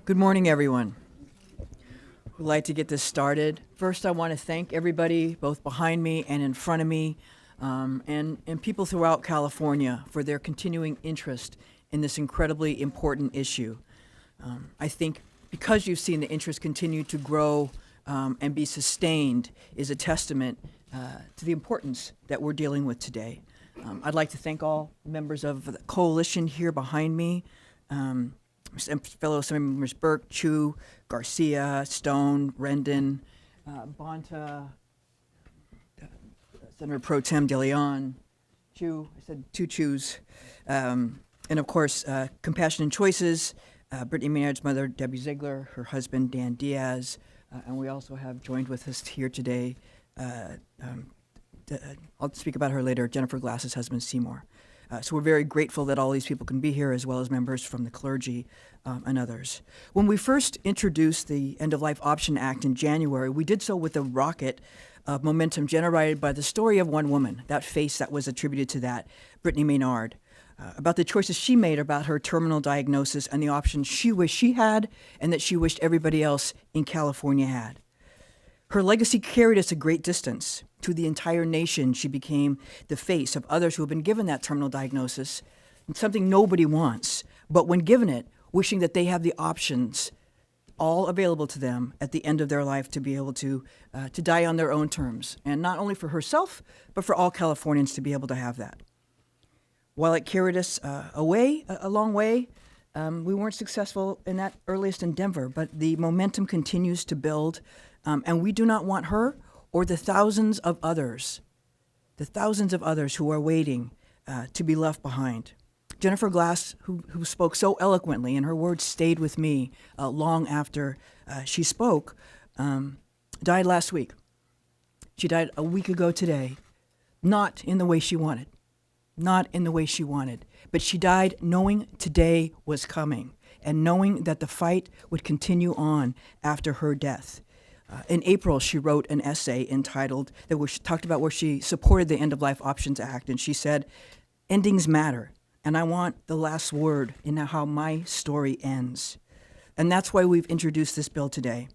Good morning, everyone. We'd like to get this started. First, I want to thank everybody, both behind me and in front of me, and people throughout California for their continuing interest in this incredibly important issue. I think because you've seen the interest continue to grow and be sustained is a testament to the importance that we're dealing with today. I'd like to thank all members of the coalition here behind me, fellow Assembly members Burke, Chu, Garcia, Stone, Rendon, Bonta, Senator Pro Tem De Leon, Chu, I said two Chus, and of course, Compassion and Choices, Brittany Maynard's mother, Debbie Ziegler, her husband, Dan Diaz, and we also have joined with us here today, I'll speak about her later, Jennifer Glass's husband, Seymour. So we're very grateful that all these people can be here, as well as members from the clergy and others. When we first introduced the End of Life Option Act in January, we did so with a rocket of momentum generated by the story of one woman, that face that was attributed to that, Brittany Maynard, about the choices she made about her terminal diagnosis and the options she wished she had and that she wished everybody else in California had. Her legacy carried us a great distance. To the entire nation, she became the face of others who have been given that terminal diagnosis, something nobody wants, but when given it, wishing that they have the options all available to them at the end of their life to be able to die on their own terms, and not only for herself, but for all Californians to be able to have that. While it carried us a long way, we weren't successful in that earliest endeavor, but the momentum continues to build, and we do not want her or the thousands of others who are waiting to be left behind. Jennifer Glass, who spoke so eloquently, and her words stayed with me long after she spoke, died last week. She died a week ago today, not in the way she wanted, but she died knowing today was coming and knowing that the fight would continue on after her death. In April, she wrote an essay entitled, talked about where she supported the End of Life Options Act, and she said, "Endings matter, and I want the last word in how my story ends." And that's why we've introduced this bill today.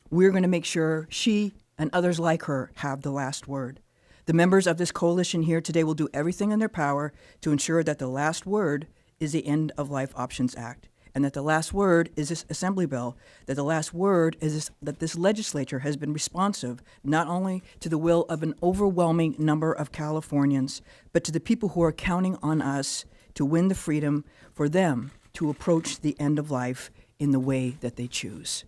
We're going to make sure she and others like her have the last word. The members of this coalition here today will do everything in their power to ensure that the last word is the End of Life Options Act, and that the last word is this Assembly bill, that the last word is that this legislature has been responsive not only to the will of an overwhelming number of Californians, but to the people who are counting on us to win the freedom for them to approach the end of life in the way that they choose.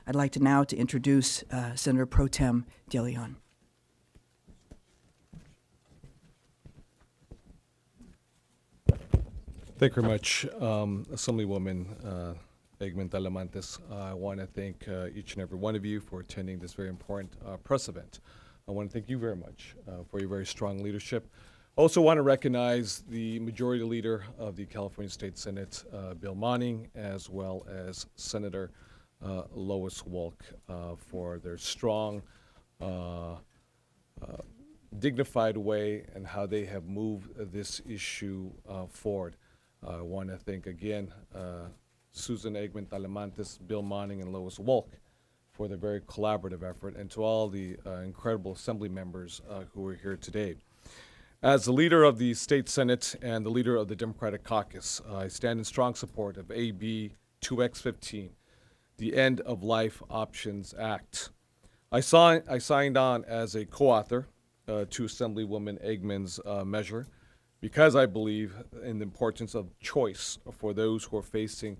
I'd like to now introduce Senator Pro Tem De Leon. Thank you very much, Assemblywoman Egman Talamantes. I want to thank each and every one of you for attending this very important press event. I want to thank you very much for your very strong leadership. I also want to recognize the Majority Leader of the California State Senate, Bill Manning, as well as Senator Lois Wolk for their strong, dignified way and how they have moved this issue forward. I want to thank again Susan Egman Talamantes, Bill Manning, and Lois Wolk for their very collaborative effort, and to all the incredible Assembly members who are here today. As the leader of the State Senate and the leader of the Democratic Caucus, I stand in strong support of AB2X15, the End of Life Options Act. I signed on as a co-author to Assemblywoman Egman's measure, because I believe in the importance of choice for those who are facing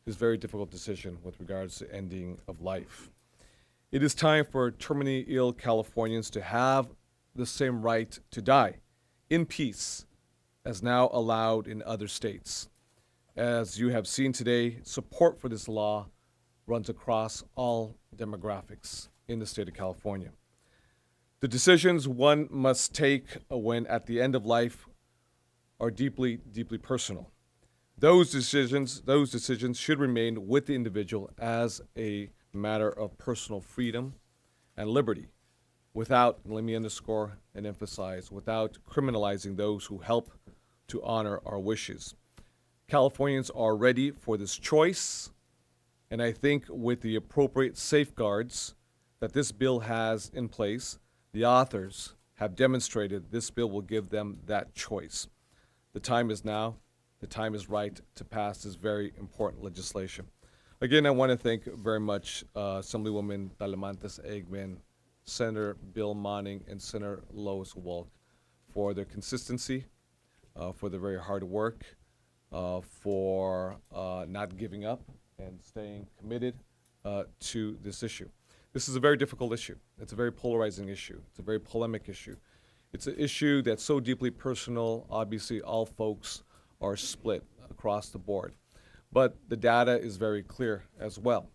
this very difficult decision with regards to ending of life. It is time for terminally ill Californians to have the same right to die in peace as now allowed in other states. As you have seen today, support for this law runs across all demographics in the state of California. The decisions one must take when at the end of life are deeply, deeply personal. Those decisions should remain with the individual as a matter of personal freedom and liberty, without, let me underscore and emphasize, without criminalizing those who help to honor our wishes. Californians are ready for this choice, And I think with the appropriate safeguards that this bill has in place, the authors have demonstrated this bill will give them that choice. The time is now. The time is right to pass this very important legislation. Again, I want to thank very much Assemblywoman Talamantes Eggman, Senator Bill Monning, and Senator Lois Wolk for their consistency, for their very hard work, for not giving up and staying committed to this issue. This is a very difficult issue. It's a very polarizing issue. It's a very polemic issue. It's an issue that's so deeply personal. Obviously, all folks are split across the board. But the data is very clear as well.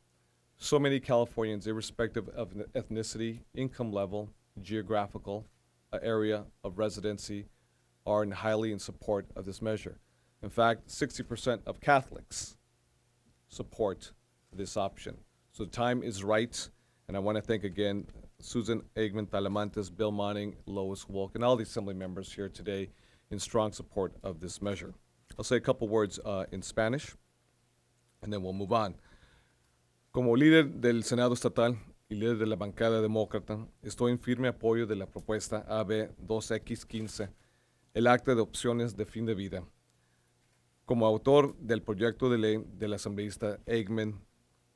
So many Californians, irrespective of ethnicity, income level, geographical area of residency, are highly in support of this measure. In fact, 60% of Catholics support this option. So the time is right, and I want to thank again Susan Eggman Talamantes, Bill Monning, Lois Wolk, and all the Assembly members here today in strong support of this measure. I'll say a couple words in Spanish, and then we'll move on. Como líder del Senado Estatal y líder de la bancada demócrata, estoy en firme apoyo de la propuesta AB2X15, el Acta de Opciones de Fin de Vida. Como autor del proyecto de ley del asambleísta Eggman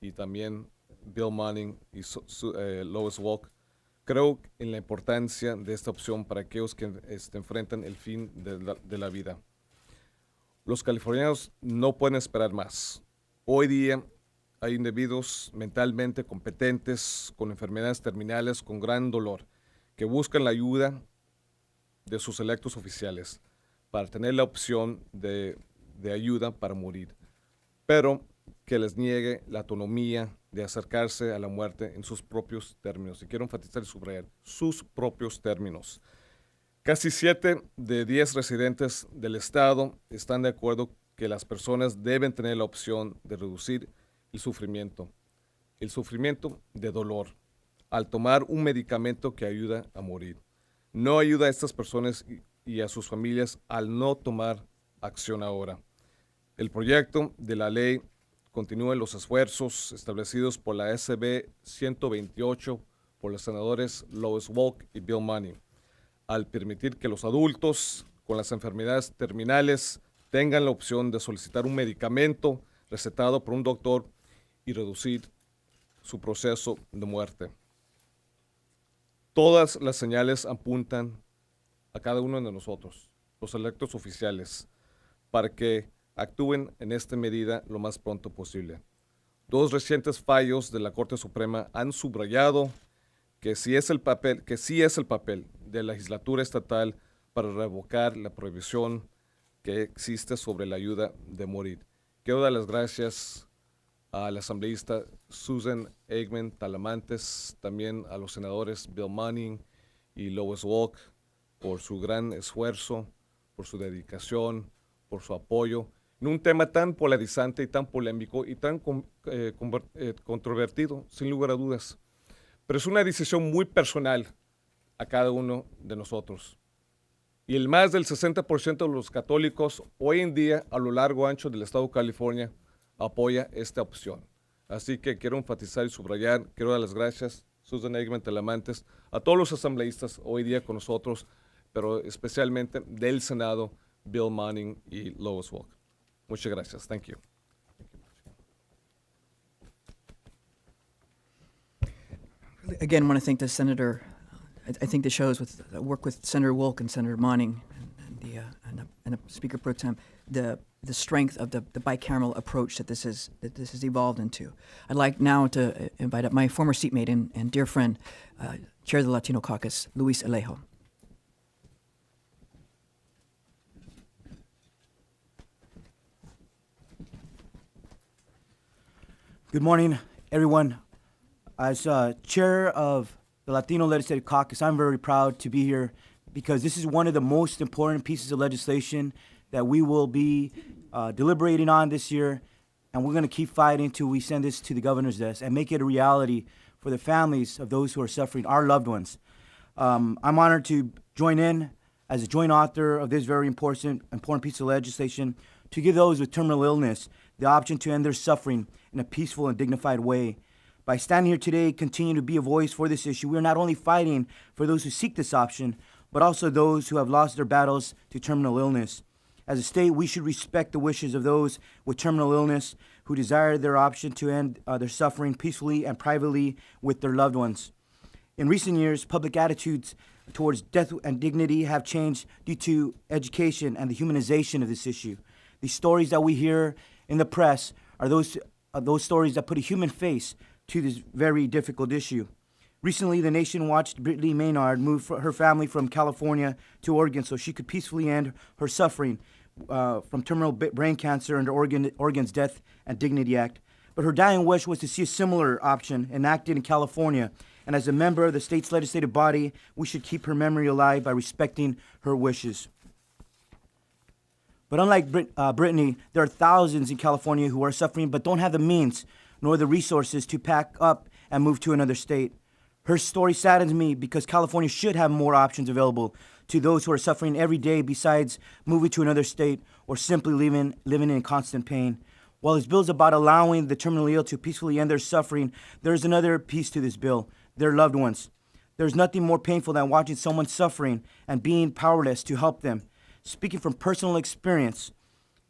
y también Bill Monning y Lois Wolk, creo en la importancia de esta opción para aquellos que enfrentan el fin de la vida. Los californianos no pueden esperar más. Hoy día hay individuos mentalmente competentes, con enfermedades terminales, con gran dolor, que buscan la ayuda de sus electos oficiales para tener la opción de ayuda para morir, pero que les niegue la autonomía de acercarse a la muerte en sus propios términos. Y quiero enfatizar y subrayar, sus propios términos. Casi 7 de 10 residentes del estado están de acuerdo que las personas deben tener la opción de reducir el sufrimiento de dolor, al tomar un medicamento que ayuda a morir. No ayuda a estas personas y a sus familias al no tomar acción ahora. El proyecto de la ley continúa los esfuerzos establecidos por la SB 128 por los senadores Lois Wolk y Bill Monning, al permitir que los adultos con las enfermedades terminales tengan la opción de solicitar un medicamento recetado por un doctor y reducir su proceso de muerte. Todas las señales apuntan a cada uno de nosotros, los electos oficiales, para que actúen en esta medida lo más pronto posible. 2 recientes fallos de la Corte Suprema han subrayado que sí es el papel de la legislatura estatal para revocar la prohibición que existe sobre la ayuda de morir. Quiero dar las gracias al asambleísta Susan Eggman Talamantes, también a los senadores Bill Monning y Lois Wolk por su gran esfuerzo, por su dedicación, por su apoyo en un tema tan polarizante y tan polémico y tan controvertido, sin lugar a dudas. Pero es una decisión muy personal a cada uno de nosotros. Y el más del 60% de los católicos hoy en día, a lo largo y ancho del estado de California, apoya esta opción. Así que quiero enfatizar y subrayar, quiero dar las gracias, Susan Eggman Talamantes, a todos los asambleístas hoy día con nosotros, pero especialmente del Senado, Bill Monning y Lois Wolk. Muchas gracias. Thank you. Again, I want to thank the senator. I think this shows with work with Senator Wolk and Senator Monning and the Speaker Pro Tem the strength of the bicameral approach that this has evolved into. I'd like now to invite up my former seatmate and dear friend, Chair of the Latino Caucus, Luis Alejo. Good morning, everyone. As chair of the Latino Legislative Caucus, I'm very proud to be here because this is one of the most important pieces of legislation that we will be deliberating on this year, and we're going to keep fighting until we send this to the governor's desk and make it a reality for the families of those who are suffering, our loved ones. I'm honored to join in as a joint author of this very important piece of legislation to give those with terminal illness the option to end their suffering in a peaceful and dignified way. By standing here today, continue to be a voice for this issue, we are not only fighting for those who seek this option, but also those who have lost their battles to terminal illness. As a state, we should respect the wishes of those with terminal illness who desire their option to end their suffering peacefully and privately with their loved ones. In recent years, public attitudes towards death and dignity have changed due to education and the humanization of this issue. The stories that we hear in the press are those stories that put a human face to this very difficult issue. Recently, the nation watched Brittany Maynard move her family from California to Oregon so she could peacefully end her suffering from terminal brain cancer under Oregon's Death and Dignity Act. But her dying wish was to see a similar option enacted in California. And as a member of the state's legislative body, we should keep her memory alive by respecting her wishes. But unlike Brittany, there are thousands in California who are suffering but don't have the means nor the resources to pack up and move to another state. Her story saddens me because California should have more options available to those who are suffering every day besides moving to another state or simply living in constant pain. While this bill is about allowing the terminally ill to peacefully end their suffering, there is another piece to this bill, their loved ones. There's nothing more painful than watching someone suffering and being powerless to help them. Speaking from personal experience,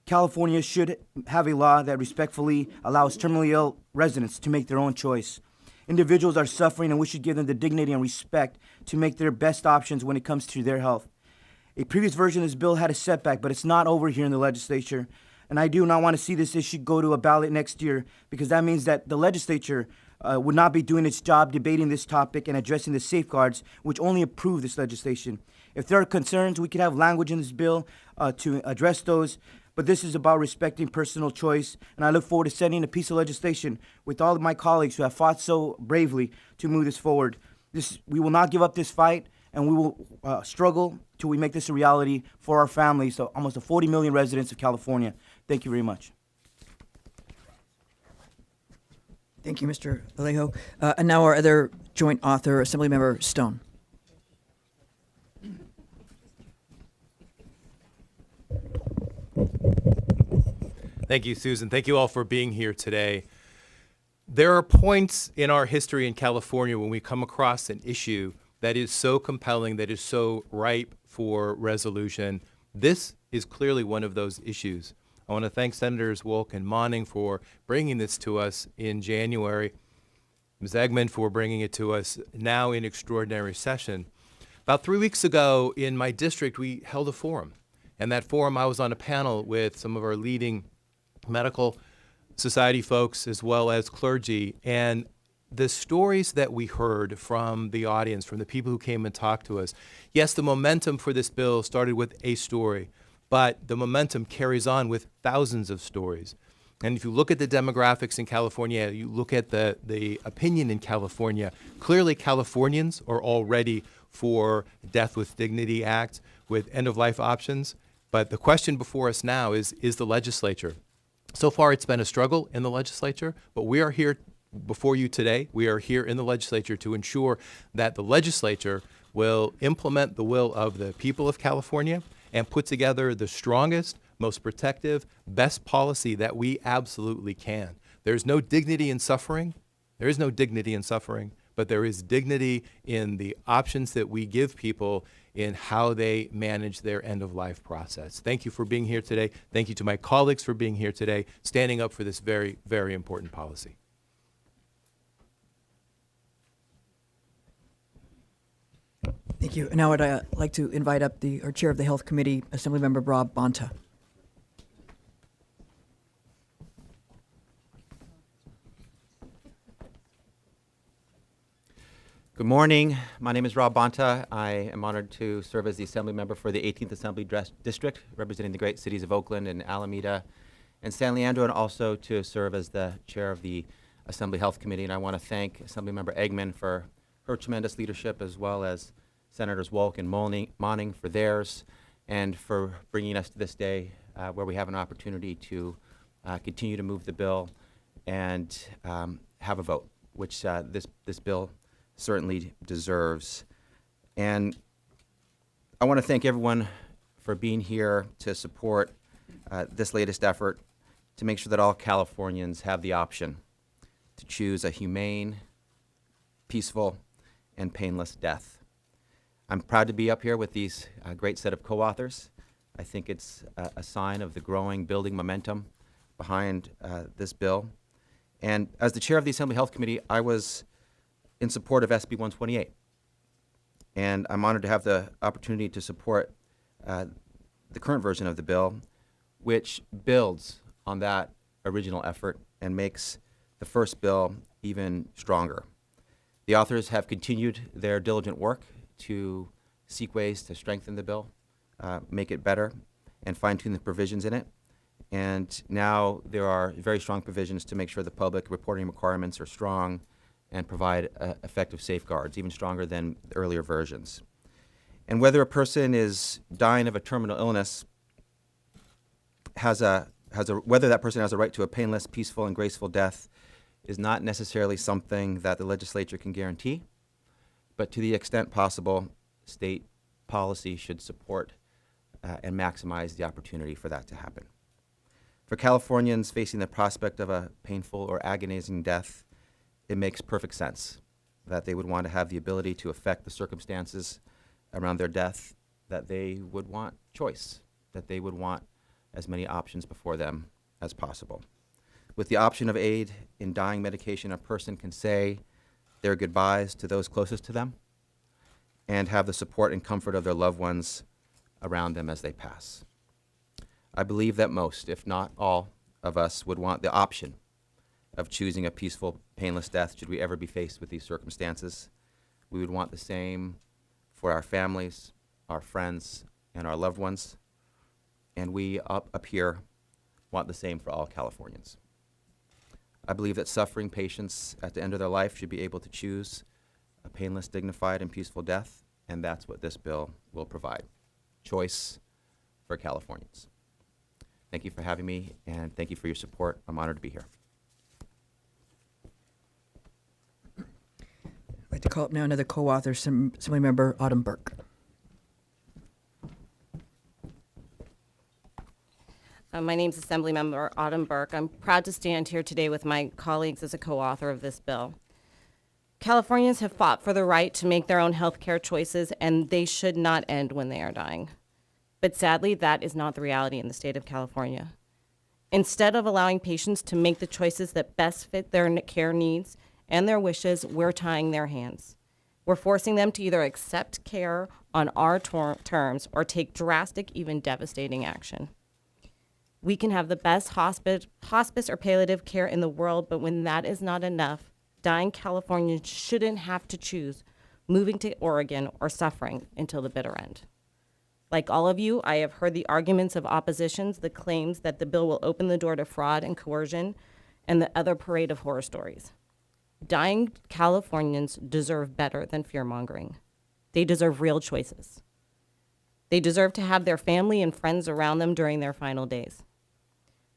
California should have a law that respectfully allows terminally ill residents to make their own choice. Individuals are suffering and we should give them the dignity and respect to make their best options when it comes to their health. A previous version of this bill had a setback, but it's not over here in the legislature. And I do not want to see this issue go to a ballot next year because that means that the legislature would not be doing its job debating this topic and addressing the safeguards which only approve this legislation. If there are concerns, we could have language in this bill to address those. But this is about respecting personal choice, and I look forward to sending a piece of legislation with all of my colleagues who have fought so bravely to move this forward. We will not give up this fight, and we will struggle till we make this a reality for our families, so almost the 40 million residents of California. Thank you very much. Thank you, Mr. Alejo. And now our other joint author, Assemblymember Stone. Thank you, Susan. Thank you all for being here today. There are points in our history in California when we come across an issue that is so compelling, that is so ripe for resolution. This is clearly one of those issues. I want to thank Senators Wolk and Monning for bringing this to us in January, Ms. Eggman for bringing it to us now in extraordinary session. About 3 weeks ago in my district, we held a forum. And that forum, I was on a panel with some of our leading medical society folks as well as clergy. And the stories that we heard from the audience, from the people who came and talked to us, yes, the momentum for this bill started with a story, but the momentum carries on with thousands of stories. And if you look at the demographics in California, you look at the opinion in California, clearly Californians are all ready for Death with Dignity Act with end-of-life options. But the question before us now is the legislature. So far, it's been a struggle in the legislature, but we are here before you today. We are here in the legislature to ensure that the legislature will implement the will of the people of California and put together the strongest, most protective, best policy that we absolutely can. There's no dignity in suffering. There is no dignity in suffering, but there is dignity in the options that we give people in how they manage their end-of-life process. Thank you for being here today. Thank you to my colleagues for being here today, standing up for this very, very important policy. Thank you. And now I'd like to invite up our Chair of the Health Committee, Assemblymember Rob Bonta. Good morning. My name is Rob Bonta. I am honored to serve as the Assembly member for the 18th Assembly District, representing the great cities of Oakland and Alameda and San Leandro, and also to serve as the chair of the Assembly Health Committee. And I want to thank Assemblymember Eggman for her tremendous leadership, as well as Senators Wolk and Monning for theirs, and for bringing us to this day where we have an opportunity to continue to move the bill and have a vote, which this bill certainly deserves. And I want to thank everyone for being here to support this latest effort to make sure that all Californians have the option to choose a humane, peaceful, and painless death. I'm proud to be up here with these great set of co-authors. I think it's a sign of the growing, building momentum behind this bill. And as the chair of the Assembly Health Committee, I was in support of SB 128. And I'm honored to have the opportunity to support the current version of the bill, which builds on that original effort and makes the first bill even stronger. The authors have continued their diligent work to seek ways to strengthen the bill, make it better, and fine-tune the provisions in it. And now there are very strong provisions to make sure the public reporting requirements are strong and provide effective safeguards, even stronger than the earlier versions. And whether a person is dying of a terminal illness, whether that person has a right to a painless, peaceful, and graceful death is not necessarily something that the legislature can guarantee, but to the extent possible, state policy should support and maximize the opportunity for that to happen. For Californians facing the prospect of a painful or agonizing death, it makes perfect sense that they would want to have the ability to affect the circumstances around their death, that they would want choice, that they would want as many options before them as possible. With the option of aid in dying medication, a person can say their goodbyes to those closest to them and have the support and comfort of their loved ones around them as they pass. I believe that most, if not all, of us would want the option of choosing a peaceful, painless death should we ever be faced with these circumstances. We would want the same for our families, our friends, and our loved ones. And we up here want the same for all Californians. I believe that suffering patients at the end of their life should be able to choose a painless, dignified, and peaceful death, and that's what this bill will provide. Choice for Californians. Thank you for having me, and thank you for your support. I'm honored to be here. I'd like to call up now another co-author, Assemblymember Autumn Burke. My name is Assemblymember Autumn Burke. I'm proud to stand here today with my colleagues as a co-author of this bill. Californians have fought for the right to make their own health care choices, and they should not end when they are dying. But sadly, that is not the reality in the state of California. Instead of allowing patients to make the choices that best fit their care needs and their wishes, we're tying their hands. We're forcing them to either accept care on our terms or take drastic, even devastating action. We can have the best hospice or palliative care in the world, but when that is not enough, dying Californians shouldn't have to choose moving to Oregon or suffering until the bitter end. Like all of you, I have heard the arguments of oppositions, the claims that the bill will open the door to fraud and coercion, and the other parade of horror stories. Dying Californians deserve better than fear-mongering. They deserve real choices. They deserve to have their family and friends around them during their final days.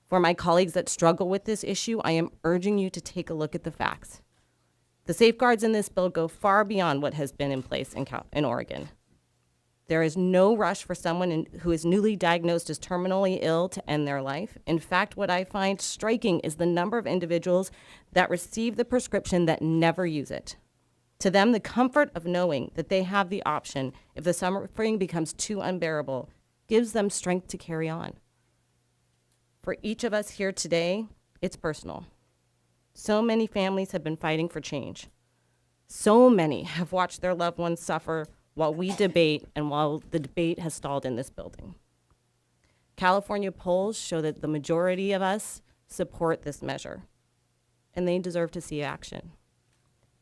For my colleagues that struggle with this issue, I am urging you to take a look at the facts. The safeguards in this bill go far beyond what has been in place in Oregon. There is no rush for someone who is newly diagnosed as terminally ill to end their life. In fact, what I find striking is the number of individuals that receive the prescription that never use it. To them, the comfort of knowing that they have the option if the suffering becomes too unbearable gives them strength to carry on. For each of us here today, it's personal. So many families have been fighting for change. So many have watched their loved ones suffer while we debate and while the debate has stalled in this building. California polls show that the majority of us support this measure, and they deserve to see action.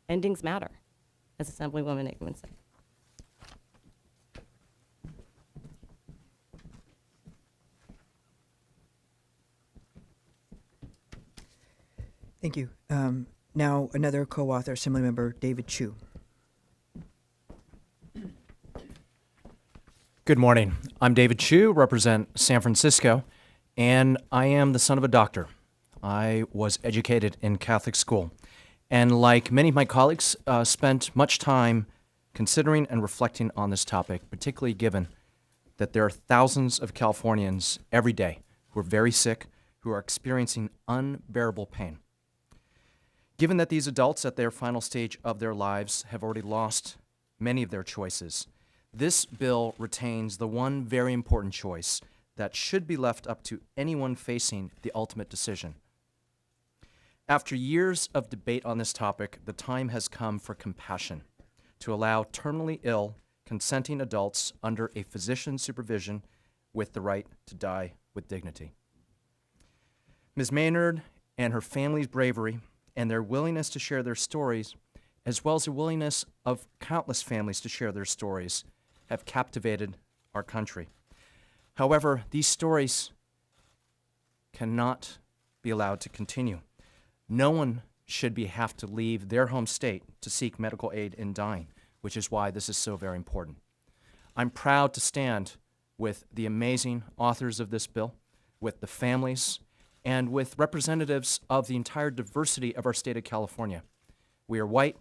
Endings matter, as Assemblywoman Aikman said. Thank you. Now another co-author, Assemblymember David Chu. Good morning. I'm David Chu, represent San Francisco, and I am the son of a doctor. I was educated in Catholic school, and like many of my colleagues, spent much time considering and reflecting on this topic, particularly given that there are thousands of Californians every day who are very sick, who are experiencing unbearable pain. Given that these adults at their final stage of their lives have already lost many of their choices, this bill retains the one very important choice that should be left up to anyone facing the ultimate decision. After years of debate on this topic, the time has come for compassion to allow terminally ill, consenting adults under a physician's supervision with the right to die with dignity. Ms. Maynard and her family's bravery and their willingness to share their stories, as well as the willingness of countless families to share their stories, have captivated our country. However, these stories cannot be allowed to continue. No one should have to leave their home state to seek medical aid in dying, which is why this is so very important. I'm proud to stand with the amazing authors of this bill, with the families, and with representatives of the entire diversity of our state of California. We are white,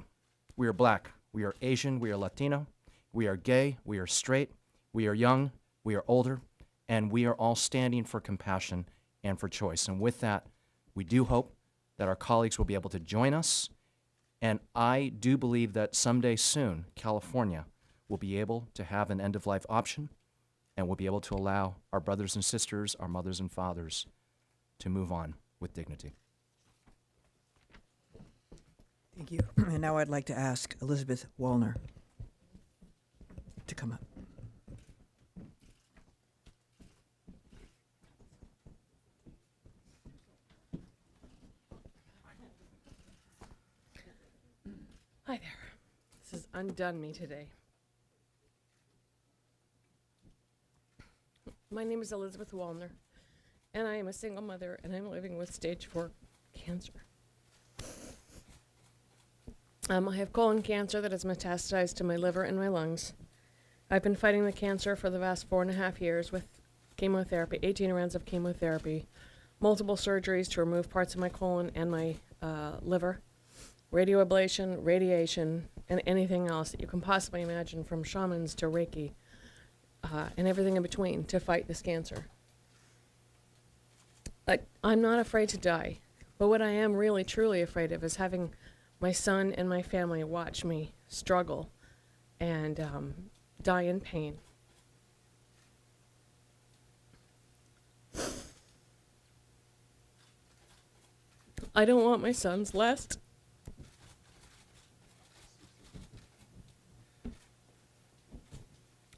we are black, we are Asian, we are Latino, we are gay, we are straight, we are young, we are older, and we are all standing for compassion and for choice. And with that, we do hope that our colleagues will be able to join us, and I do believe that someday soon, California will be able to have an end-of-life option, and will be able to allow our brothers and sisters, our mothers and fathers, to move on with dignity. Thank you. And now I'd like to ask Elizabeth Wallner to come up. Hi there. This has undone me today. My name is Elizabeth Wallner, and I am a single mother, and I'm living with stage 4 cancer. I have colon cancer that has metastasized to my liver and my lungs. I've been fighting the cancer for the last 4.5 years with chemotherapy, 18 rounds of chemotherapy, multiple surgeries to remove parts of my colon and my liver, radioablation, radiation, and anything else that you can possibly imagine, from shamans to Reiki, and everything in between, to fight this cancer. I'm not afraid to die, but what I am really truly afraid of is having my son and my family watch me struggle and die in pain. I don't want my son's last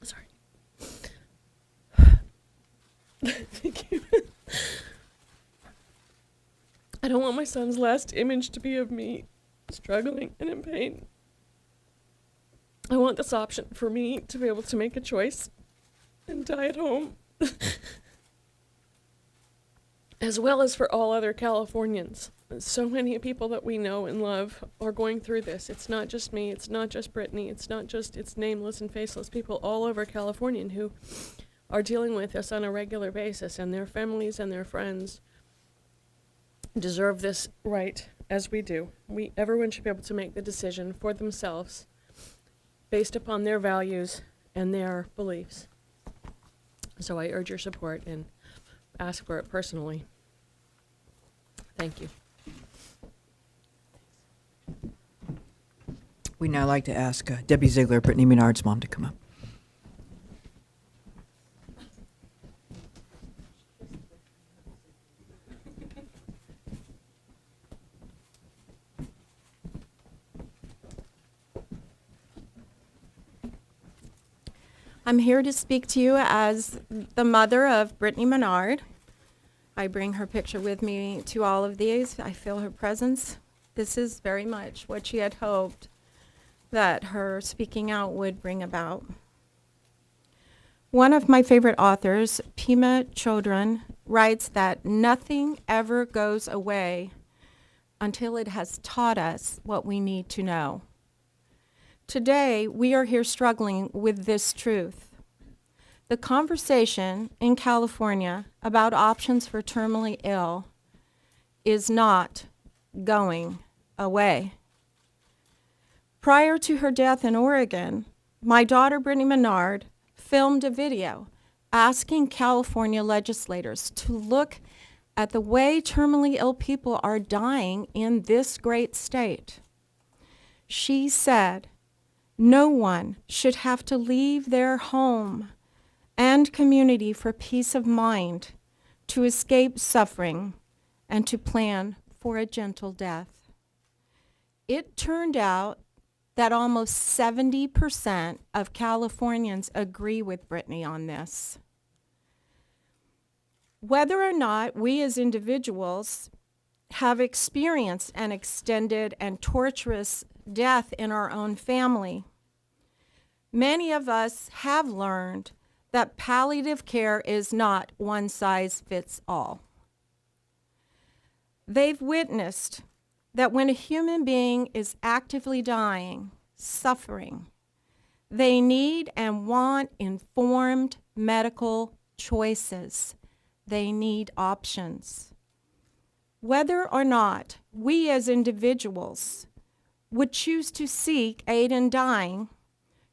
sorry. Thank you. I don't want my son's last image to be of me struggling and in pain. I want this option for me to be able to make a choice and die at home. As well as for all other Californians. So many people that we know and love are going through this. It's not just me, it's not just Brittany, it's nameless and faceless people all over California who are dealing with this on a regular basis, and their families and their friends deserve this right as we do. Everyone should be able to make the decision for themselves based upon their values and their beliefs. So I urge your support and ask for it personally. Thank you. We'd now like to ask Debbie Ziegler, Brittany Menard's mom, to come up. I'm here to speak to you as the mother of Brittany Menard. I bring her picture with me to all of these. I feel her presence. This is very much what she had hoped that her speaking out would bring about. One of my favorite authors, Pema Chodron, writes that nothing ever goes away until it has taught us what we need to know. Today, we are here struggling with this truth. The conversation in California about options for terminally ill is not going away. Prior to her death in Oregon, my daughter, Brittany Menard, filmed a video asking California legislators to look at the way terminally ill people are dying in this great state. She said, "No one should have to leave their home and community for peace of mind, to escape suffering, and to plan for a gentle death." It turned out that almost 70% of Californians agree with Brittany on this. Whether or not we as individuals have experienced an extended and torturous death in our own family, many of us have learned that palliative care is not one size fits all. They've witnessed that when a human being is actively dying, suffering, they need and want informed medical choices. They need options. Whether or not we as individuals would choose to seek aid in dying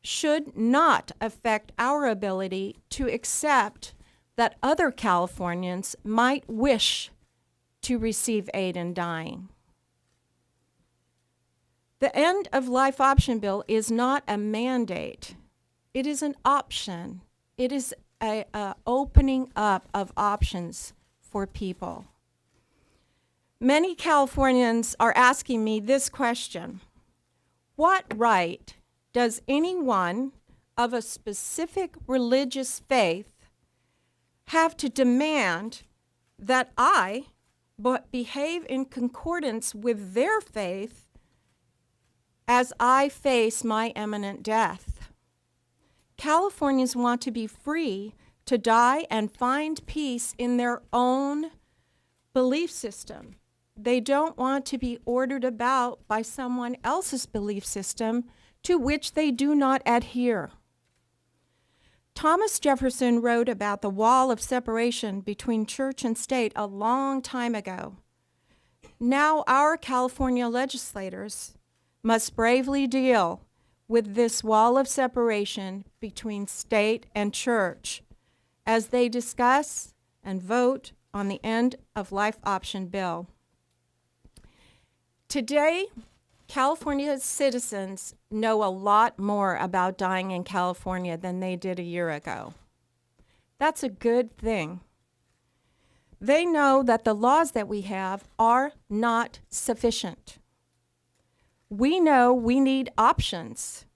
should not affect our ability to accept that other Californians might wish to receive aid in dying. The end of life option bill is not a mandate. It is an option. It is a opening up of options for people. Many Californians are asking me this question: what right does anyone of a specific religious faith have to demand that I behave in concordance with their faith as I face my imminent death? Californians want to be free to die and find peace in their own belief system. They don't want to be ordered about by someone else's belief system to which they do not adhere. Thomas Jefferson wrote about the wall of separation between church and state a long time ago. Now our California legislators must bravely deal with this wall of separation between state and church as they discuss and vote on the end of life option bill. Today, California's citizens know a lot more about dying in California than they did a year ago. That's a good thing. They know that the laws that we have are not sufficient. We know we need options.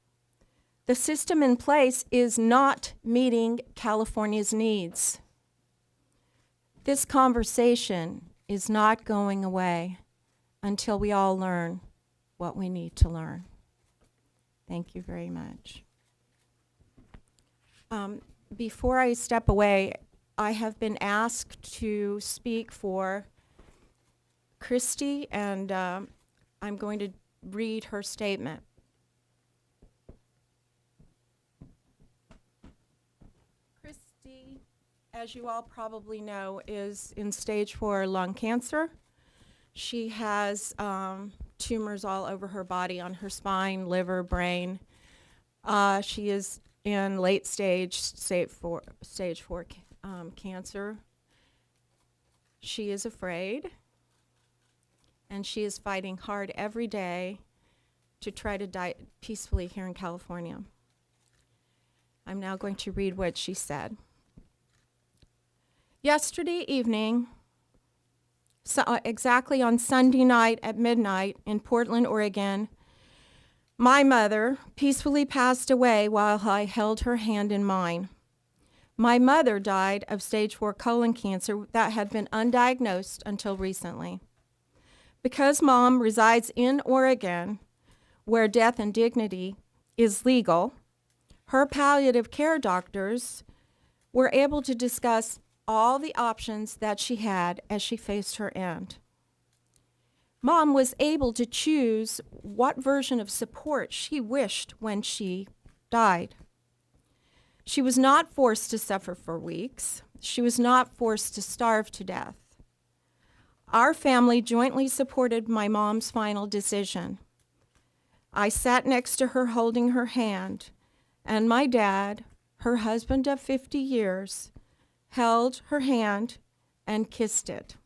The system in place is not meeting California's needs. This conversation is not going away until we all learn what we need to learn. Thank you very much. Before I step away, I have been asked to speak for Christy, and I'm going to read her statement. Christy, as you all probably know, is in stage 4 lung cancer. She has tumors all over her body, on her spine, liver, brain. She is in late stage 4 cancer. She is afraid, and she is fighting hard every day to try to die peacefully here in California. I'm now going to read what she said. Yesterday evening, exactly on Sunday night at midnight in Portland, Oregon, my mother peacefully passed away while I held her hand in mine. My mother died of stage 4 colon cancer that had been undiagnosed until recently. Because Mom resides in Oregon, where death and dignity is legal, her palliative care doctors were able to discuss all the options that she had as she faced her end. Mom was able to choose what version of support she wished when she died. She was not forced to suffer for weeks. She was not forced to starve to death. Our family jointly supported my mom's final decision. I sat next to her holding her hand, and my dad, her husband of 50 years, held her hand and kissed it.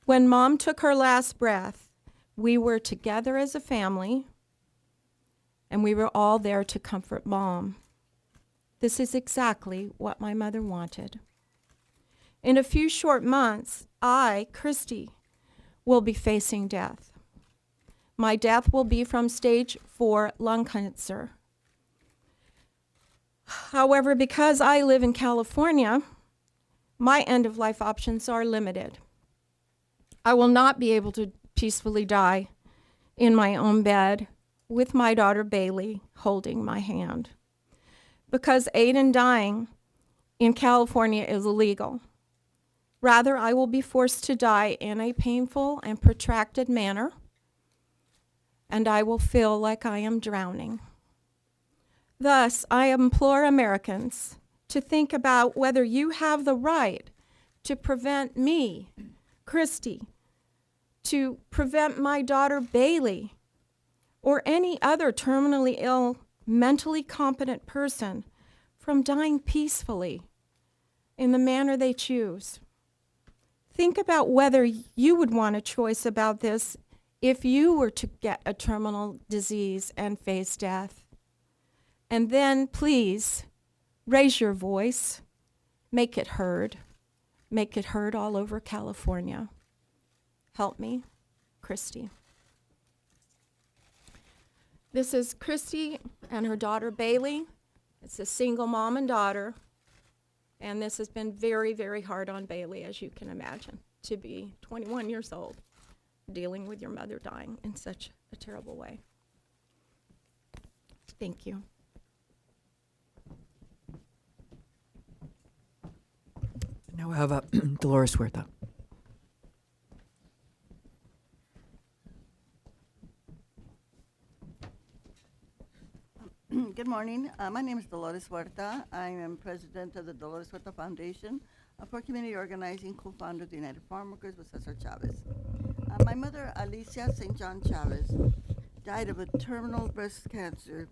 When Mom took her last breath, we were together as a family, and we were all there to comfort Mom. This is exactly what my mother wanted. In a few short months, I, Christy, will be facing death. My death will be from stage 4 lung cancer. However, because I live in California, my end-of-life options are limited. I will not be able to peacefully die in my own bed with my daughter Bailey holding my hand, because aid in dying in California is illegal. Rather, I will be forced to die in a painful and protracted manner, and I will feel like I am drowning. Thus, I implore Americans to think about whether you have the right to prevent me, Christy, to prevent my daughter Bailey, or any other terminally ill, mentally competent person from dying peacefully in the manner they choose. Think about whether you would want a choice about this if you were to get a terminal disease and face death. And then please raise your voice, make it heard all over California. Help me, Christy. This is Christy and her daughter Bailey. It's a single mom and daughter. And this has been very, very hard on Bailey, as you can imagine, to be 21 years old, dealing with your mother dying in such a terrible way. Thank you. Now we have Dolores Huerta. Good morning. My name is Dolores Huerta. I am president of the Dolores Huerta Foundation for Community Organizing, co-founder of the United Farm Workers with Cesar Chavez. My mother, Alicia St. John Chavez, died of a terminal breast cancer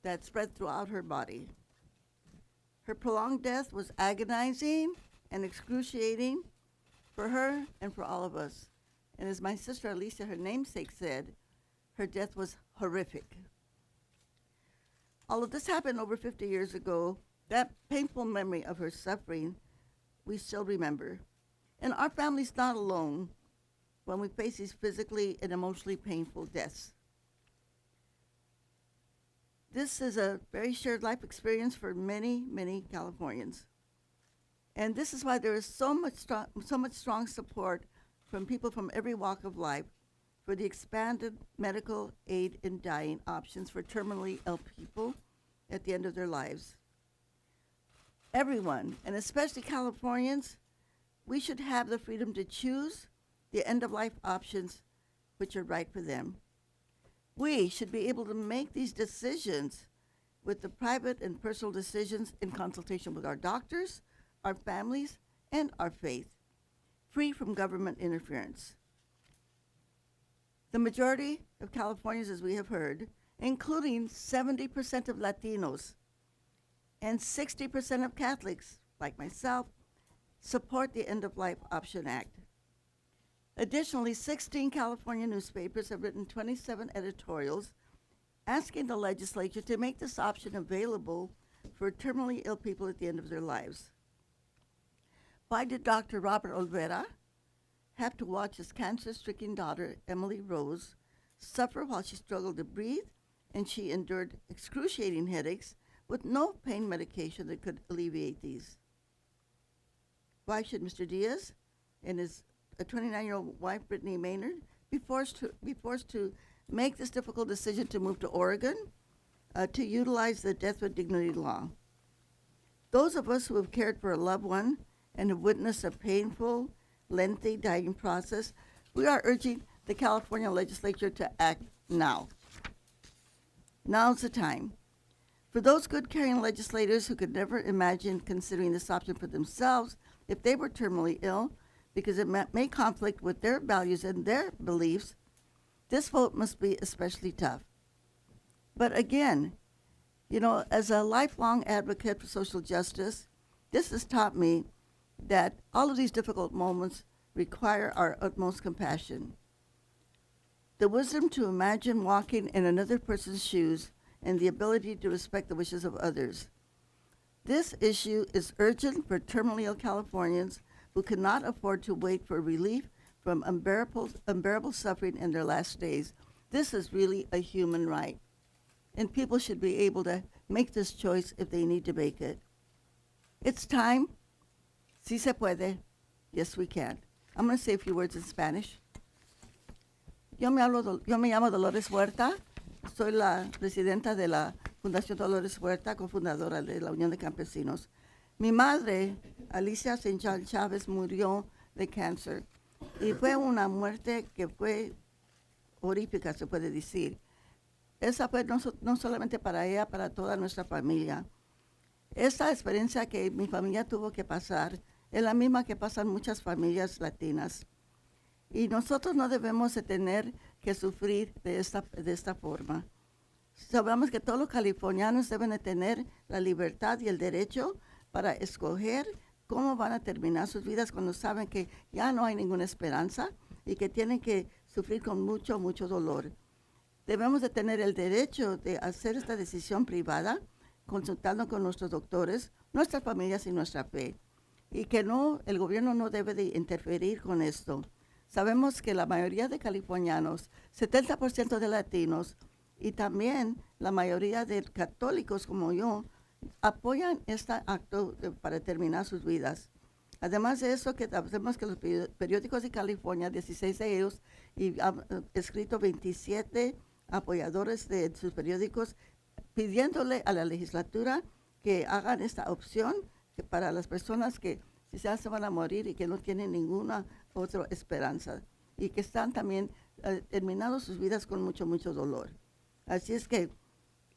that spread throughout her body. Her prolonged death was agonizing and excruciating for her and for all of us. And as my sister Alicia, her namesake, said, her death was horrific. All of this happened over 50 years ago. That painful memory of her suffering, we still remember. And our family's not alone when we face these physically and emotionally painful deaths. This is a very shared life experience for many, many Californians. And this is why there is so much strong support from people from every walk of life for the expanded medical aid in dying options for terminally ill people at the end of their lives. Everyone, and especially Californians, we should have the freedom to choose the end-of-life options which are right for them. We should be able to make these decisions with the private and personal decisions in consultation with our doctors, our families, and our faith, free from government interference. The majority of Californians, as we have heard, including 70% of Latinos and 60% of Catholics, like myself, support the End-of-Life Option Act. Additionally, 16 California newspapers have written 27 editorials asking the legislature to make this option available for terminally ill people at the end of their lives. Why did Dr. Robert Olvera have to watch his cancer-stricken daughter, Emily Rose, suffer while she struggled to breathe and she endured excruciating headaches with no pain medication that could alleviate these? Why should Mr. Diaz and his 29-year-old wife, Brittany Maynard, be forced to make this difficult decision to move to Oregon to utilize the Death with Dignity law? Those of us who have cared for a loved one and have witnessed a painful, lengthy dying process, we are urging the California legislature to act now. Now's the time. For those good, caring legislators who could never imagine considering this option for themselves if they were terminally ill, because it may conflict with their values and their beliefs, this vote must be especially tough. But again, you know, as a lifelong advocate for social justice, this has taught me that all of these difficult moments require our utmost compassion. The wisdom to imagine walking in another person's shoes and the ability to respect the wishes of others. This issue is urgent for terminally ill Californians who cannot afford to wait for relief from unbearable suffering in their last days. This is really a human right, and people should be able to make this choice if they need to make it. It's time. Si se puede. Yes, we can. I'm going to say a few words in Spanish. Yo me llamo Dolores Huerta. Soy la presidenta de la Fundación Dolores Huerta, cofundadora de la Unión de Campesinos. Mi madre, Alicia Senchal Chávez, murió de cáncer. Y fue una muerte que fue horrífica, se puede decir. Esa fue no solamente para ella, para toda nuestra familia. Esa experiencia que mi familia tuvo que pasar es la misma que pasan muchas familias latinas. Y nosotros no debemos de tener que sufrir de esta forma. Sabemos que todos los californianos deben de tener la libertad y el derecho para escoger cómo van a terminar sus vidas cuando saben que ya no hay ninguna esperanza y que tienen que sufrir con mucho, mucho dolor. Debemos de tener el derecho de hacer esta decisión privada, consultando con nuestros doctores, nuestras familias y nuestra fe. Y que el gobierno no debe de interferir con esto. Sabemos que la mayoría de californianos, 70% de latinos y también la mayoría de católicos como yo, apoyan este acto para terminar sus vidas. Además de eso, que sabemos que los periódicos de California, 16 de ellos, y han escrito 27 apoyadores de sus periódicos, pidiéndole a la legislatura que hagan esta opción que para las personas que quizás se van a morir y que no tienen ninguna otra esperanza y que están también terminando sus vidas con mucho, mucho dolor. Así es que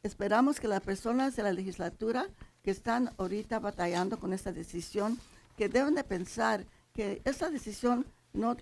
esperamos que las personas de la legislatura que están ahorita batallando con esta decisión, que deben de pensar que esta decisión no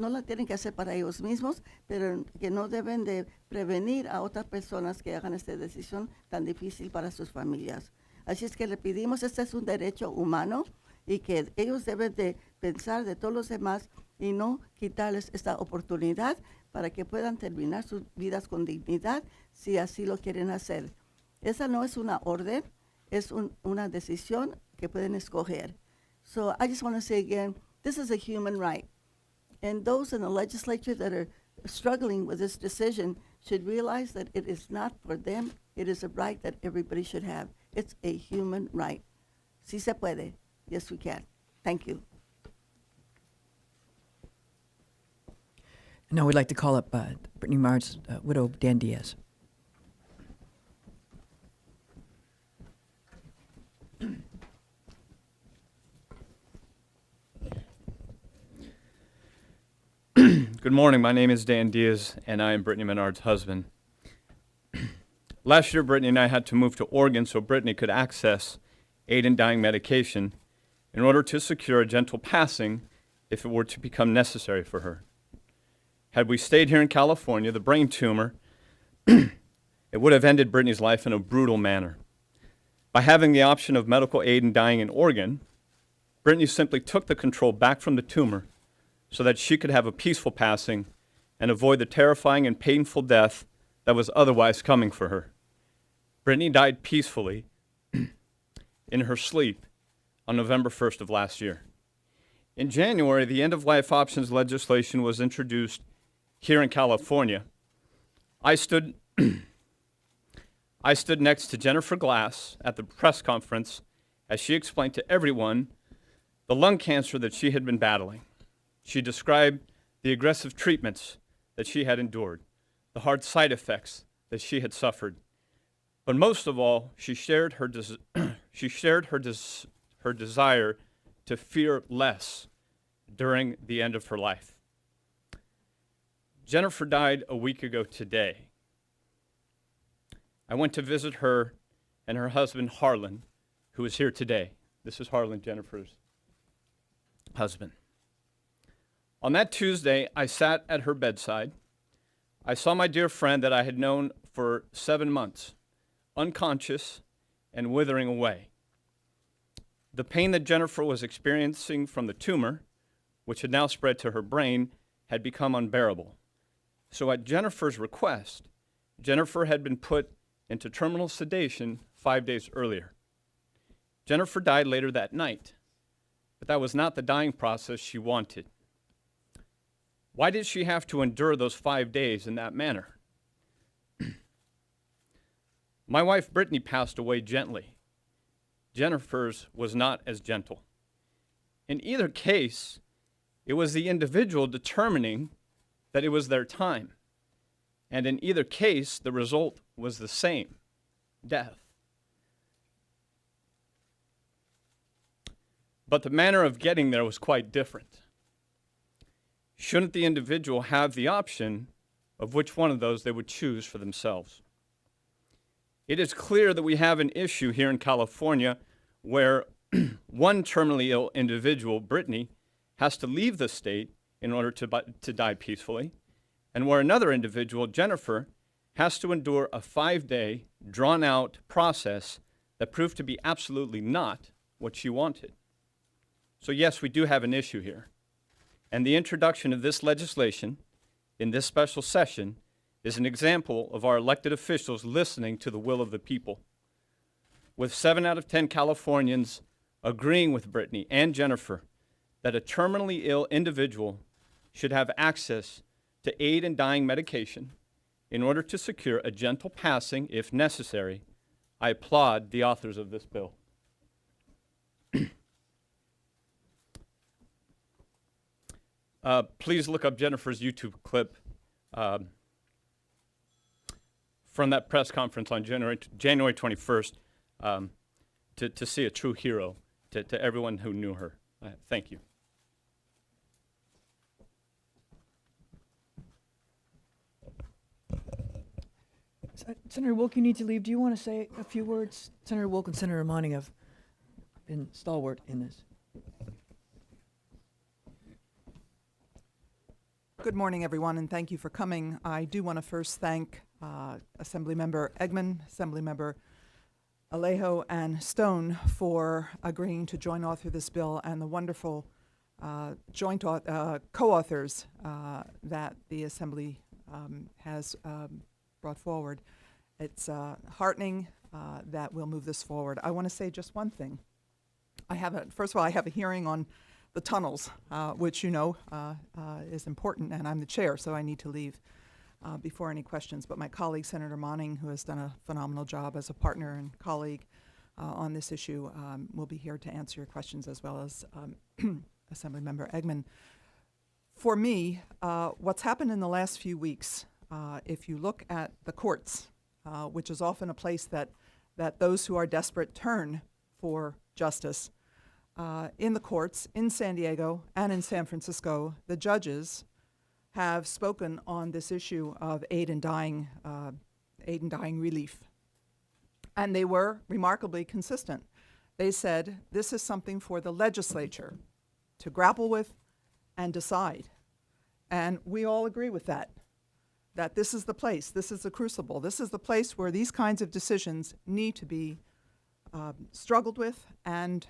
la tienen que hacer para ellos mismos, pero que no deben de prevenir a otras personas que hagan esta decisión tan difícil para sus familias. Así es que le pedimos, este es un derecho humano y que ellos deben de pensar de todos los demás y no quitarles esta oportunidad para que puedan terminar sus vidas con dignidad si así lo quieren hacer. Esa no es una orden, es una decisión que pueden escoger. So I just want to say again, this is a human right. And those in the legislature that are struggling with this decision should realize that it is not for them, it is a right that everybody should have. It's a human right. Si se puede. Yes, we can. Thank you. Now we'd like to call up Brittany Menard's widow, Dan Diaz. Good morning. My name is Dan Diaz, and I am Brittany Menard's husband. Last year, Brittany and I had to move to Oregon so Brittany could access aid in dying medication in order to secure a gentle passing if it were to become necessary for her. Had we stayed here in California, the brain tumor, it would have ended Brittany's life in a brutal manner. By having the option of medical aid in dying in Oregon, Brittany simply took the control back from the tumor so that she could have a peaceful passing and avoid the terrifying and painful death that was otherwise coming for her. Brittany died peacefully in her sleep on November 1st of last year. In January, the end-of-life options legislation was introduced here in California. I stood next to Jennifer Glass at the press conference as she explained to everyone the lung cancer that she had been battling. She described the aggressive treatments that she had endured, the hard side effects that she had suffered. But most of all, she shared her desire to fear less during the end of her life. Jennifer died a week ago today. I went to visit her and her husband, Harlan, who is here today. This is Harlan, Jennifer's husband. On that Tuesday, I sat at her bedside. I saw my dear friend that I had known for 7 months, unconscious and withering away. The pain that Jennifer was experiencing from the tumor which had now spread to her brain, had become unbearable. So at Jennifer's request, Jennifer had been put into terminal sedation 5 days earlier. Jennifer died later that night, but that was not the dying process she wanted. Why did she have to endure those 5 days in that manner? My wife Brittany passed away gently. Jennifer's was not as gentle. In either case, it was the individual determining that it was their time. And in either case, the result was the same, death. But the manner of getting there was quite different. Shouldn't the individual have the option of which one of those they would choose for themselves? It is clear that we have an issue here in California where one terminally ill individual, Brittany, has to leave the state in order to die peacefully, and where another individual, Jennifer, has to endure a 5-day, drawn-out process that proved to be absolutely not what she wanted. So yes, we do have an issue here. And the introduction of this legislation in this special session is an example of our elected officials listening to the will of the people. With 7 out of 10 Californians agreeing with Brittany and Jennifer that a terminally ill individual should have access to aid in dying medication in order to secure a gentle passing if necessary, I applaud the authors of this bill. Please look up Jennifer's YouTube clip from that press conference on January 21st to see a true hero to everyone who knew her. Thank you. Senator Wilk, you need to leave. Do you want to say a few words? Senator Wilk and Senator Manning have been stalwart in this. Good morning, everyone, and thank you for coming. I do want to first thank Assemblymember Eggman, Assemblymember Alejo, and Stone for agreeing to join author this bill and the wonderful joint co-authors that the Assembly has brought forward. It's heartening that we'll move this forward. I want to say just one thing. First of all, I have a hearing on the tunnels, which you know is important, and I'm the chair, so I need to leave before any questions. But my colleague, Senator Manning, who has done a phenomenal job as a partner and colleague on this issue, will be here to answer your questions, as well as Assemblymember Eggman. For me, what's happened in the last few weeks, if you look at the courts, which is often a place that those who are desperate turn for justice, in the courts in San Diego and in San Francisco, the judges have spoken on this issue of aid and dying relief. And they were remarkably consistent. They said this is something for the legislature to grapple with and decide. And we all agree with that this is the place, this is the crucible, this is the place where these kinds of decisions need to be struggled with and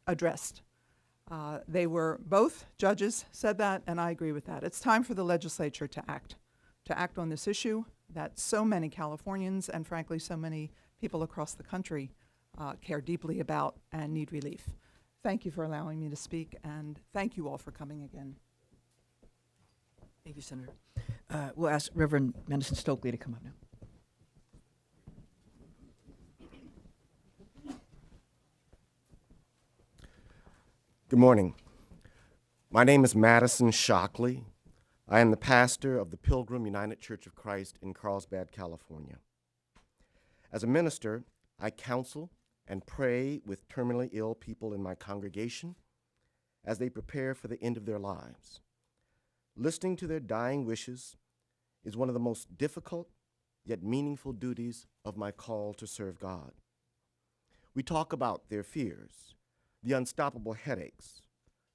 addressed. They were, both judges said that, and I agree with that. It's time for the legislature to act on this issue that so many Californians and frankly so many people across the country care deeply about and need relief. Thank you for allowing me to speak, and thank you all for coming again. Thank you, Senator. We'll ask Reverend Madison Stokely to come up now. Good morning. My name is Madison Shockley. I am the pastor of the Pilgrim United Church of Christ in Carlsbad, California. As a minister, I counsel and pray with terminally ill people in my congregation as they prepare for the end of their lives. Listening to their dying wishes is one of the most difficult yet meaningful duties of my call to serve God. We talk about their fears, the unstoppable headaches,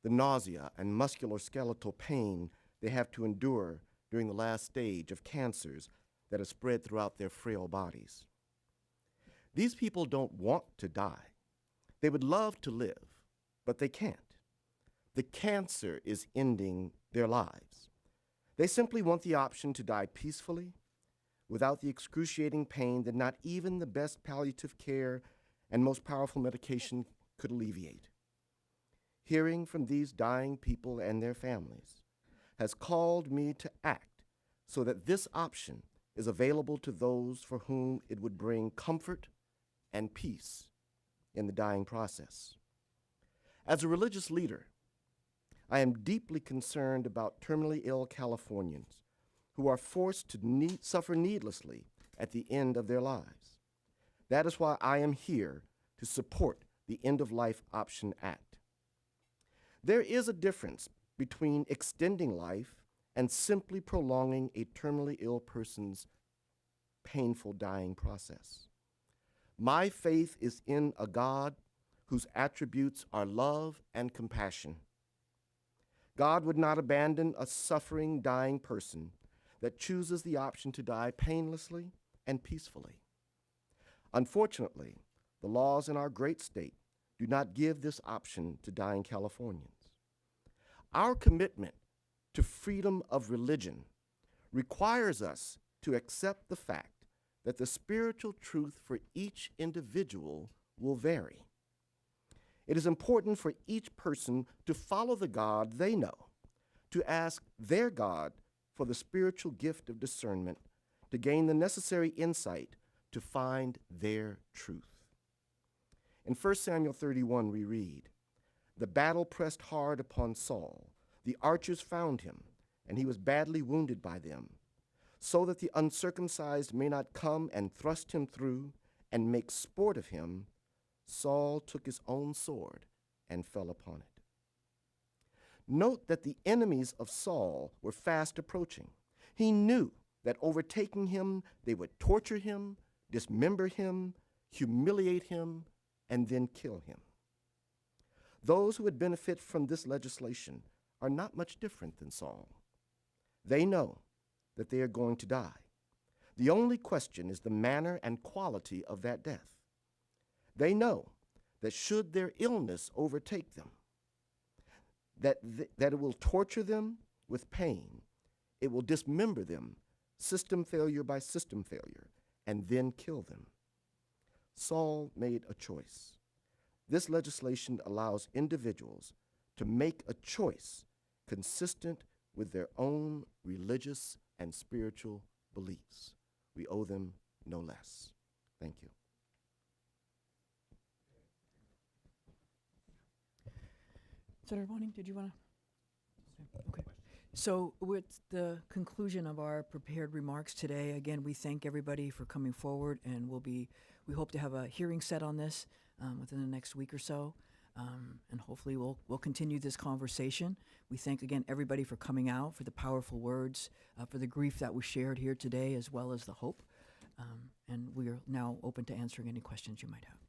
the nausea and musculoskeletal pain they have to endure during the last stage of cancers that have spread throughout their frail bodies. These people don't want to die. They would love to live, but they can't. the cancer is ending their lives. They simply want the option to die peacefully, without the excruciating pain that not even the best palliative care and most powerful medication could alleviate. Hearing from these dying people and their families has called me to act so that this option is available to those for whom it would bring comfort and peace in the dying process. As a religious leader, I am deeply concerned about terminally ill Californians who are forced to suffer needlessly at the end of their lives. That is why I am here to support the End of Life Option Act. There is a difference between extending life and simply prolonging a terminally ill person's painful dying process. My faith is in a God whose attributes are love and compassion. God would not abandon a suffering, dying person that chooses the option to die painlessly and peacefully. Unfortunately, the laws in our great state do not give this option to dying Californians. Our commitment to freedom of religion requires us to accept the fact that the spiritual truth for each individual will vary. It is important for each person to follow the God they know, to ask their God for the spiritual gift of discernment to gain the necessary insight to find their truth. In 1 Samuel 31, we read, "The battle pressed hard upon Saul. The archers found him, and he was badly wounded by them, so that the uncircumcised may not come and thrust him through and make sport of him. Saul took his own sword and fell upon it." Note that the enemies of Saul were fast approaching. He knew that overtaking him, they would torture him, dismember him, humiliate him, and then kill him. Those who would benefit from this legislation are not much different than Saul. They know that they are going to die. The only question is the manner and quality of that death. They know that should their illness overtake them, that it will torture them with pain, it will dismember them, system failure by system failure, and then kill them. Saul made a choice. This legislation allows individuals to make a choice consistent with their own religious and spiritual beliefs. We owe them no less. Thank you. Senator Boning, did you want to? Okay. So with the conclusion of our prepared remarks today, again, we thank everybody for coming forward, and we hope to have a hearing set on this within the next week or so, and hopefully we'll continue this conversation. We thank again everybody for coming out, for the powerful words, for the grief that was shared here today, as well as the hope, and we are now open to answering any questions you might have.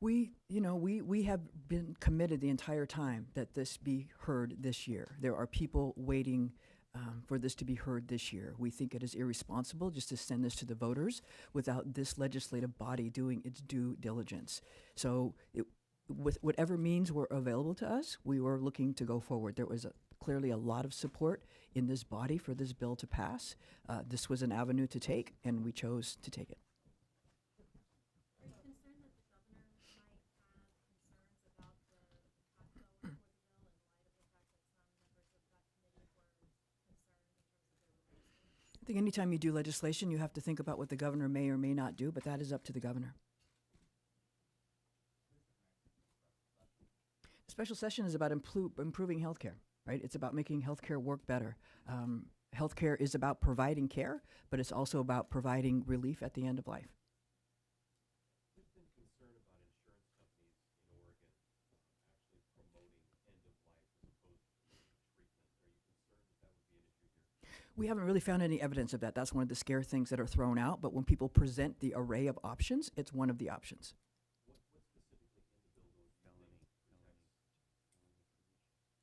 We have been committed the entire time that this be heard this year. There are people waiting for this to be heard this year. We think it is irresponsible just to send this to the voters without this legislative body doing its due diligence. So with whatever means were available to us, we were looking to go forward. There was clearly a lot of support in this body for this bill to pass. This was an avenue to take, and we chose to take it. I think anytime you do legislation, you have to think about what the governor may or may not do, but that is up to the governor. The special session is about improving healthcare, right? It's about making healthcare work better. Healthcare is about providing care, but it's also about providing relief at the end of life. There's been concern about insurance companies in Oregon actually promoting end of life as opposed to treatment. Are you concerned that would be an issue here? We haven't really found any evidence of that. That's one of the scare things that are thrown out. But when people present the array of options, it's one of the options. What specifically in the bill would felony?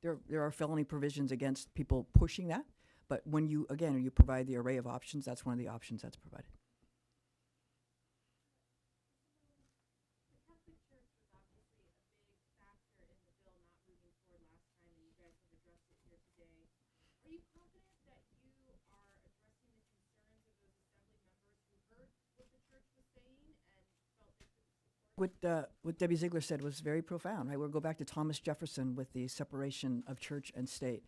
There are felony provisions against people pushing that, but when you provide the array of options, that's one of the options that's provided. What Debbie Ziegler said was very profound. Right, we'll go back to Thomas Jefferson with the separation of church and state.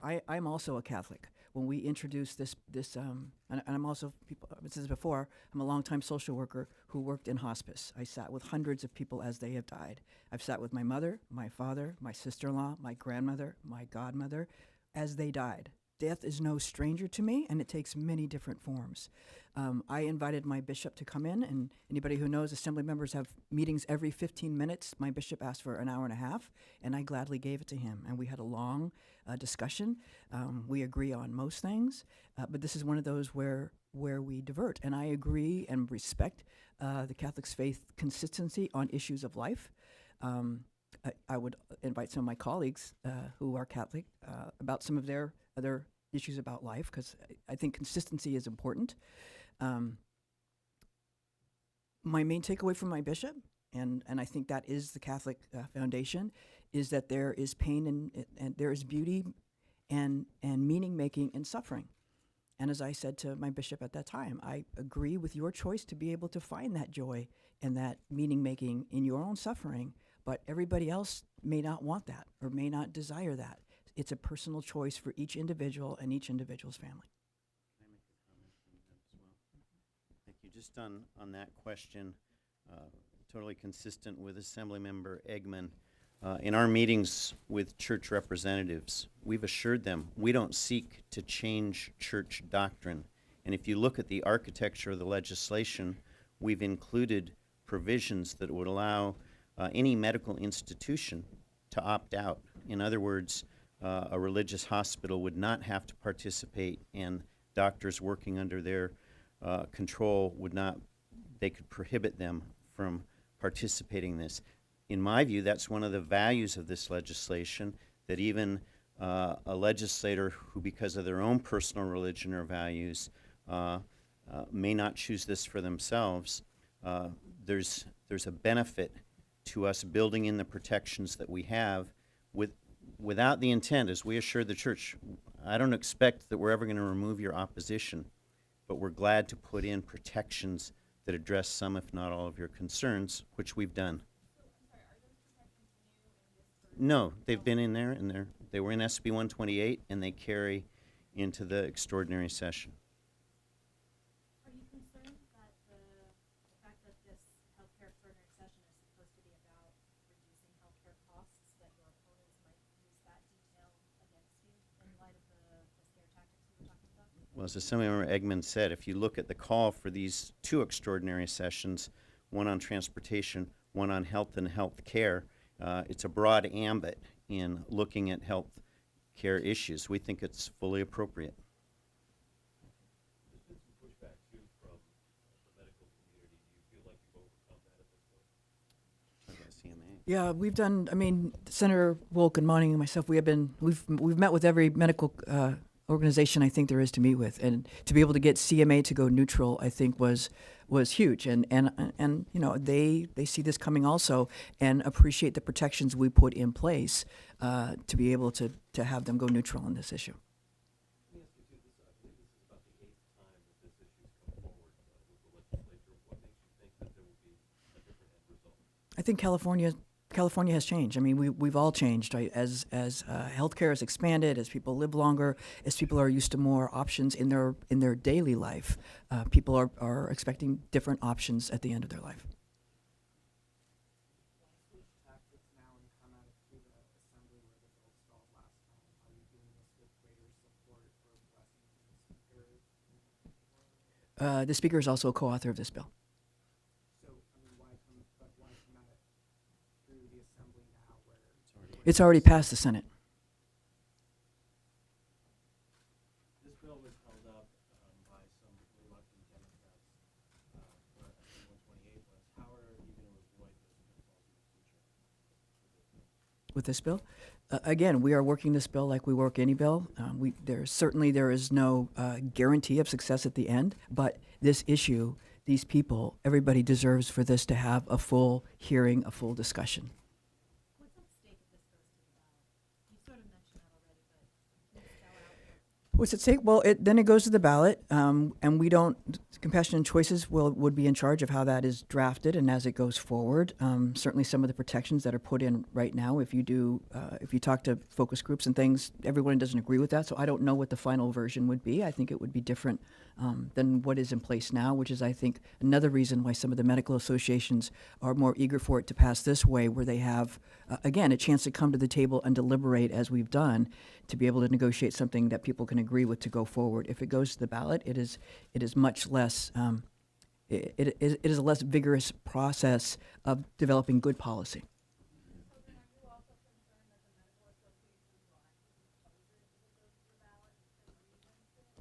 I'm also a Catholic. When we introduced and I'm also, people, I've said this before, I'm a longtime social worker who worked in hospice. I sat with hundreds of people as they have died. I've sat with my mother, my father, my sister-in-law, my grandmother, my godmother, as they died. Death is no stranger to me, and it takes many different forms. I invited my bishop to come in, and anybody who knows, assembly members have meetings every 15 minutes. My bishop asked for an hour and a half, and I gladly gave it to him. And we had a long discussion. We agree on most things, but this is one of those where we divert. And I agree and respect the Catholic's faith consistency on issues of life. I would invite some of my colleagues who are Catholic about some of their other issues about life, because I think consistency is important. My main takeaway from my bishop, and I think that is the Catholic foundation, is that there is pain and there is beauty and meaning making in suffering. And as I said to my bishop at that time, I agree with your choice to be able to find that joy and that meaning making in your own suffering, but everybody else may not want that or may not desire that. It's a personal choice for each individual and each individual's family. Can I make a comment on that as well? Thank you. Just on that question, totally consistent with Assemblymember Eggman. In our meetings with church representatives, we've assured them we don't seek to change church doctrine. And if you look at the architecture of the legislation, we've included provisions that would allow any medical institution to opt out. In other words, a religious hospital would not have to participate, and doctors working under their control they could prohibit them from participating in this. In my view, that's one of the values of this legislation, that even a legislator who, because of their own personal religion or values, may not choose this for themselves, there's a benefit to us building in the protections that we have without the intent, as we assure the church. I don't expect that we're ever going to remove your opposition, but we're glad to put in protections that address some, if not all, of your concerns, which we've done. No, they've been in there, and they were in SB 128, and they carry into the extraordinary session. Are you concerned that the fact that this healthcare extraordinary session is supposed to be about reducing healthcare costs, that your opponents might use that detail against you in light of the scare tactics we were talking about? Well, as Assemblymember Eggman said, if you look at the call for these two extraordinary sessions, one on transportation, one on health and health care, it's a broad ambit in looking at health care issues. We think it's fully appropriate. There's been some pushback, too, from the medical community. Do you feel like you've overcome that at this point? CMA. Yeah, we've done. I mean, Senator Wolk and Monning and myself, we've met with every medical organization I think there is to meet with, and to be able to get CMA to go neutral, I think was huge. And you know, they see this coming also and appreciate the protections we put in place to be able to have them go neutral on this issue. Let me ask you, too, I believe this is about the 8th time that this issue's come forward with the legislature. What makes you think that there will be a different end result? I think California has changed. I mean, we've all changed, right? As healthcare has expanded, as people live longer, as people are used to more options in their daily life, people are expecting different options at the end of their life. The speaker is also a co-author of this bill. It's already passed the Senate. This bill was held up by some reluctant Democrats where SB 128 was. How are you going to avoid those pitfalls in the future? with this bill. Again, we are working this bill like we work any bill. There is no guarantee of success at the end, but this issue, these people, everybody deserves for this to have a full hearing, a full discussion. What's at stake if this goes to the ballot? You sort of mentioned that already, but can you spell out? What's at stake? Well, then it goes to the ballot, and we don't. Compassionate Choices would be in charge of how that is drafted and as it goes forward. Certainly, some of the protections that are put in right now, if you talk to focus groups and things, everyone doesn't agree with that. So I don't know what the final version would be. I think it would be different than what is in place now, which is, I think, another reason why some of the medical associations are more eager for it to pass this way, where they have, again, a chance to come to the table and deliberate as we've done, to be able to negotiate something that people can agree with to go forward. If it goes to the ballot, it is much less. It is a less vigorous process of developing good policy.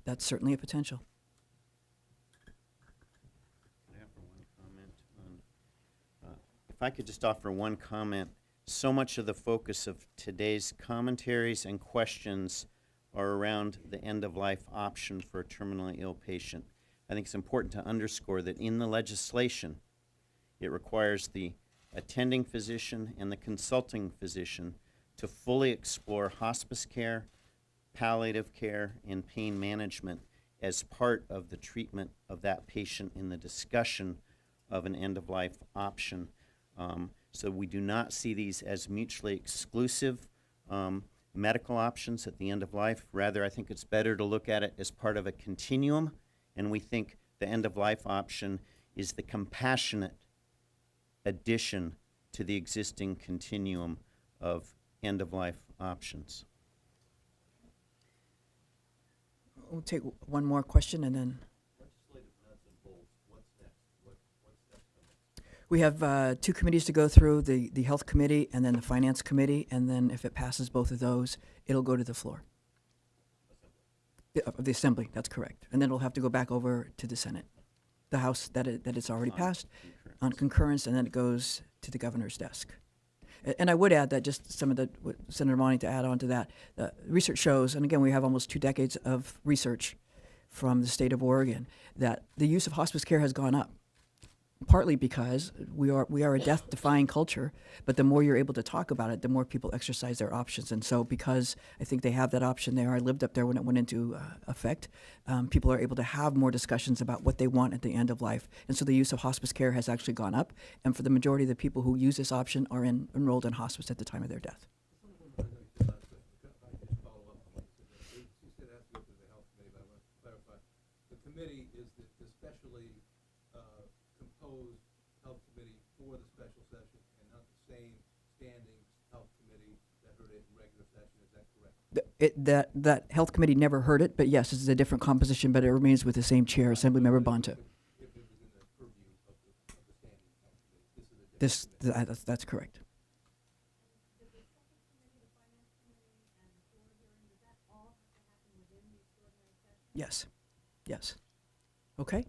That's certainly a potential. Can I offer one comment on, if I could just offer one comment, so much of the focus of today's commentaries and questions are around the end-of-life option for a terminally ill patient. I think it's important to underscore that in the legislation, it requires the attending physician and the consulting physician to fully explore hospice care, palliative care, and pain management as part of the treatment of that patient in the discussion of an end-of-life option. So we do not see these as mutually exclusive medical options at the end of life. Rather, I think it's better to look at it as part of a continuum, and we think the end-of-life option is the compassionate addition to the existing continuum of end-of-life options. We'll take one more question and then. We have two committees to go through, the Health Committee and then the Finance Committee, and then if it passes both of those, it'll go to the floor. The Assembly, that's correct. And then it'll have to go back over to the Senate. The House, that it's already passed on concurrence, and then it goes to the governor's desk. And I would add that just some of what Senator wanting to add on to that, research shows, and again, we have almost 2 decades of research from the state of Oregon, that the use of hospice care has gone up. Partly because we are a death-defying culture, but the more you're able to talk about it, the more people exercise their options. And so because I think they have that option there, I lived up there when it went into effect, people are able to have more discussions about what they want at the end of life. And so the use of hospice care has actually gone up, and for the majority of the people who use this option are enrolled in hospice at the time of their death. The committee is the specially composed health committee for the special session and not the same standing health committee that heard it in regular session. Is that correct? That health committee never heard it, but yes, this is a different composition, but it remains with the same chair, Assemblymember Bonta. If it was in the purview of the standing health committee, this is a different That's correct. Yes. Yes. Okay.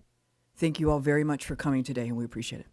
Thank you all very much for coming today, and we appreciate it.